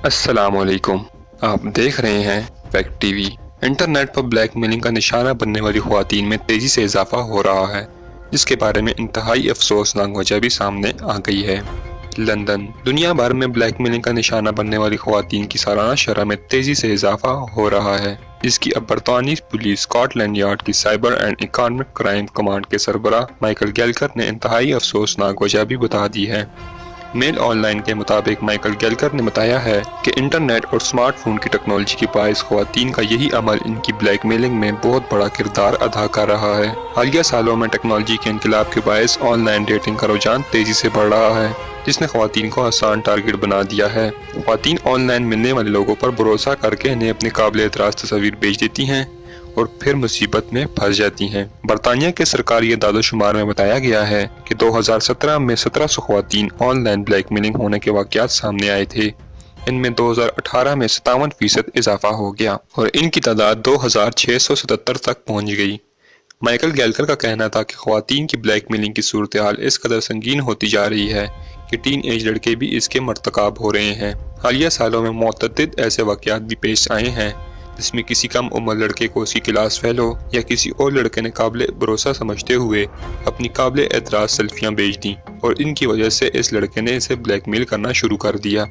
अस्सलाम वालेकुम। आप देख रहे हैं फैक्ट टीवी। इंटरनेट पर ब्लैक मेलिंग का निशाना बनने वाली ख़वातीन में तेज़ी से इजाफा हो रहा है, जिसके बारे में इंतहाई अफसोसनाक वजह भी सामने आ गई है। लंदन दुनिया भर में ब्लैक मेलिंग का निशाना बनने वाली ख़वातीन की सालाना शरह में तेज़ी से इजाफा हो रहा है, जिसकी अब बरतानी पुलिस स्कॉटलैंड यार्ड की cyber and economic crime command के सरबराह माइकल गैलकर ने इंतहाई अफसोसनाक वजह भी बता दी है। मेल ऑनलाइन के मुताबिक माइकल गैलकर ने बताया है कि इंटरनेट और स्मार्टफोन की टेक्नोलॉजी के बायस ख़वातीन का यही अमल इनकी ब्लैकमेलिंग में बहुत बड़ा किरदार अदा कर रहा है। हालिया सालों में टेक्नोलॉजी के इनकलाब के बायस ऑनलाइन डेटिंग का रुझान तेज़ी से बढ़ रहा है, जिसने ख़वातीन को आसान टारगेट बना दिया है। ख़वातीन ऑनलाइन मिलने वाले लोगों पर भरोसा करके इन्हें अपने काबिल एतराज़ तस्वीर भेज देती हैं और फिर मुसीबत में फंस जाती हैं। बरतानिया के सरकारी अदाद-ओ-शुमार में बताया गया है कि 2017 में 1700 ख़वातीन ऑनलाइन ब्लैकमेलिंग होने के वाक़यात सामने आए थे। इनमें 2018 में 57% इजाफा हो गया और इनकी तादाद 2677 तक पहुँच गई। माइकल गैलकर का कहना था कि ख़वातीन की ब्लैकमेलिंग की सूरत हाल इस कदर संगीन होती जा रही है कि टीन एज लड़के भी इसके मर्तकाब हो रहे हैं। हालिया सालों में मुतअद्दिद ऐसे वाक़यात भी पेश आए हैं जिसमें किसी कम उम्र लड़के को उसकी क्लास फेलो या किसी और लड़के ने काबिल भरोसा समझते हुए अपनी काबिल एतराज़ सेल्फियाँ भेज दी और इनकी वजह से इस लड़के ने इसे ब्लैकमेल करना शुरू कर दिया।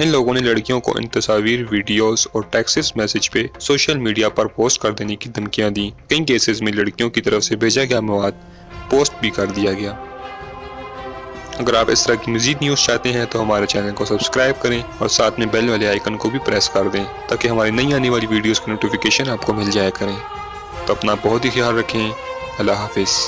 इन लोगों ने लड़कियों को इन तस्वीर, वीडियोस और टेक्स्ट मैसेज पे सोशल मीडिया पर पोस्ट कर देने की धमकियाँ दी। कई केसेस में लड़कियों की तरफ से भेजा गया मवाद पोस्ट भी कर दिया गया। अगर आप इस तरह की मज़ीद न्यूज़ चाहते हैं तो हमारे चैनल को सब्सक्राइब करें और साथ में बेल वाले आइकन को भी प्रेस कर दें ताकि हमारी नई आने वाली वीडियोस की नोटिफिकेशन आपको मिल जाया करें। तो अपना बहुत ही ख्याल रखें। अल्लाह हाफिज़।